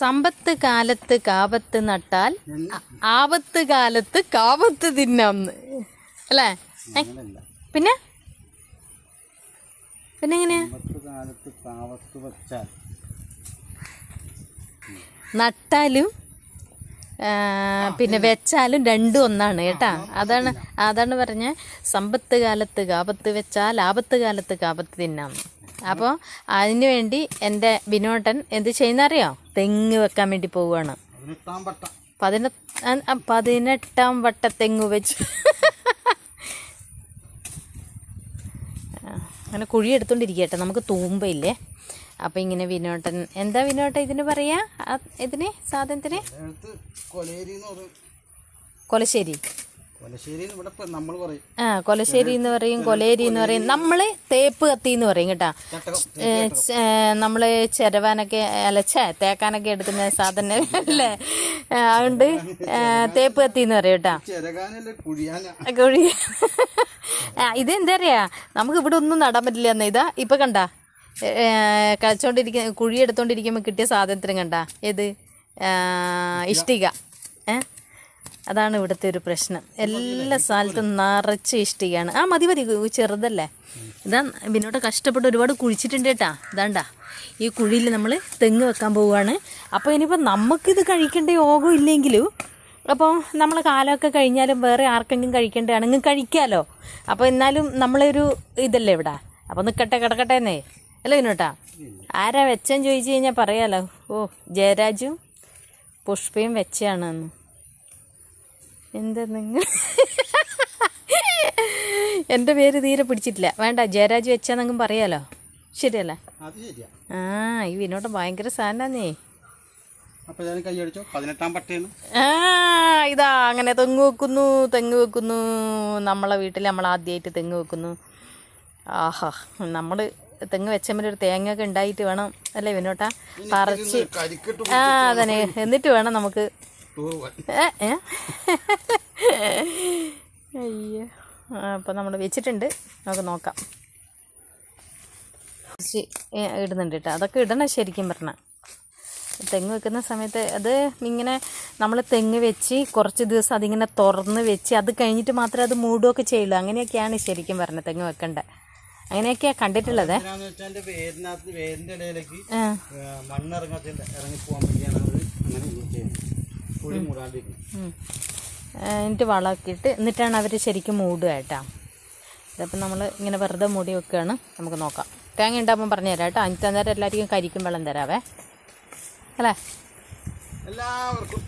സമ്പത്ത് കാലത്ത് കാപത്ത് നട്ടാൽ ആപത്ത് കാലത്ത് കാപത്ത് തിന്നാന്ന് അല്ലേ? പിന്നെ പിന്നെ എങ്ങനെയാ? നട്ടാലും പിന്നെ വെച്ചാലും രണ്ടും ഒന്നാണ് കേട്ടാ. അതാണ് പറഞ്ഞ സമ്പത്ത് കാലത്ത് കാപത്ത് വെച്ചാൽ ആപത്ത് കാലത്ത് കാപത്ത് തിന്നാന്ന്. അപ്പോൾ അതിനു വേണ്ടി എൻ്റെ ബിനോട്ടൻ എന്ത് ചെയ്യുന്നറിയോ? തെങ്ങ് വെക്കാൻ വേണ്ടി പോവുകയാണ്. 18 വട്ട തെങ്ങ് വെച്ച് അങ്ങനെ കുഴി എടുത്തോണ്ടിരിക്കട്ടെ. നമുക്ക് തൂമ്പയില്ലേ. അപ്പം ഇങ്ങനെ വിനോട്ടൻ എന്താ വിനോട്ടൻ ഇതിന് പറയാ? ഇതിന് സാധനത്തിന് കൊലശ്ശേരി കൊലശ്ശേരി എന്ന് പറയും, കൊലേരി എന്ന് പറയും. നമ്മള് തേപ്പ് കത്തി എന്ന് പറയും കേട്ടാ. നമ്മള് ചെരവാനൊക്കെ തേക്കാനൊക്കെ എടുക്കുന്ന സാധനം അല്ലേ? അതുകൊണ്ട് തേപ്പ് കത്തി എന്ന് പറയും കേട്ടാ. കുഴി ഇതെന്താ പറയാ, നമുക്ക് ഇവിടെ ഒന്നും നടാൻ പറ്റില്ല എന്നാ. ഇതാ ഇപ്പൊ കണ്ടാ കളിച്ചോണ്ടിരിക്കുന്ന കുഴി എടുത്തോണ്ടിരിക്കുമ്പോ കിട്ടിയ സാധനത്തിനും കണ്ടാ ഏത് ഇഷ്ടിക. അതാണ് ഇവിടുത്തെ ഒരു പ്രശ്നം. എല്ലാ സ്ഥലത്തും നിറച്ച് ഇഷ്ടികയാണ്. മതി ചെറുതല്ലേ. ഇതാ പിന്നോട്ട് കഷ്ടപ്പെട്ട് ഒരുപാട് കുഴിച്ചിട്ടുണ്ട് കേട്ടാ. ഇതാണ്ടാ ഈ കുഴിയിൽ നമ്മൾ തെങ്ങ് വെക്കാൻ പോവുകയാണ്. അപ്പോൾ ഇനിയിപ്പോൾ നമുക്കിത് കഴിക്കേണ്ട യോഗം ഇല്ലെങ്കിലും അപ്പോൾ നമ്മൾ കാലമൊക്കെ കഴിഞ്ഞാലും വേറെ ആർക്കെങ്കിലും കഴിക്കേണ്ടതാണെങ്കിൽ കഴിക്കാമല്ലോ. അപ്പോൾ എന്നാലും നമ്മളൊരു ഇതല്ലേ ഇവിടെ. അപ്പോൾ നിൽക്കട്ടെ കിടക്കട്ടെ എന്നേ അല്ലേ പിന്നോട്ടാ. ആരാ വെച്ചെന്ന് ചോദിച്ചു കഴിഞ്ഞാൽ പറയാലോ. ജയരാജും പുഷ്പയും വെച്ചാണെന്ന്. എന്താ നിങ്ങൾ എൻ്റെ പേര് തീരെ പിടിച്ചിട്ടില്ല. വേണ്ട, ജയരാജ് വെച്ചാന്നെങ്കിലും പറയാലോ. ശരിയല്ലേ? ഈ വിനോദം ഭയങ്കര സാധനന്നേ. ഇതാ അങ്ങനെ തെങ്ങ് വെക്കുന്നു. നമ്മളെ വീട്ടിൽ നമ്മൾ ആദ്യമായിട്ട് തെങ്ങ് വെക്കുന്നു. ആഹാ, നമ്മൾ തെങ്ങ് വെച്ചമ്മൽ ഒരു തേങ്ങ ഒക്കെ ഉണ്ടായിട്ട് വേണം അല്ലേ വിനോട്ടാ പറിച്ച്. അതന്നെ, എന്നിട്ട് വേണം നമുക്ക്. അയ്യോ, അപ്പം നമ്മൾ വെച്ചിട്ടുണ്ട്. നമുക്ക് നോക്കാം. ഇടുന്നുണ്ട് കേട്ടോ. അതൊക്കെ ഇടണം ശരിക്കും പറഞ്ഞാൽ. തെങ്ങ് വെക്കുന്ന സമയത്ത് അത് ഇങ്ങനെ നമ്മൾ തെങ്ങ് വെച്ച് കുറച്ച് ദിവസം അതിങ്ങനെ തുറന്ന് വെച്ച് അത് കഴിഞ്ഞിട്ട് മാത്രമേ അത് മൂടുകയൊക്കെ ചെയ്യുള്ളൂ. അങ്ങനെയൊക്കെയാണ് ശരിക്കും പറഞ്ഞത് തെങ്ങ് വെക്കേണ്ടത്. അങ്ങനെയൊക്കെയാ കണ്ടിട്ടുള്ളത്. എന്നിട്ട് വളമൊക്കെ എന്നിട്ടാണ് അവർ ശരിക്കും മൂടുക കേട്ടാ. ഇതപ്പം നമ്മൾ ഇങ്ങനെ വെറുതെ മൂടി വെക്കുകയാണ്. നമുക്ക് നോക്കാം. തേങ്ങ ഉണ്ടാകുമ്പോൾ പറഞ്ഞു തരാം കേട്ടോ. അഞ്ചാം നേരം എല്ലാവർക്കും കരിക്കും വെള്ളം തരാവേ അല്ലേ? എല്ലാവർക്കും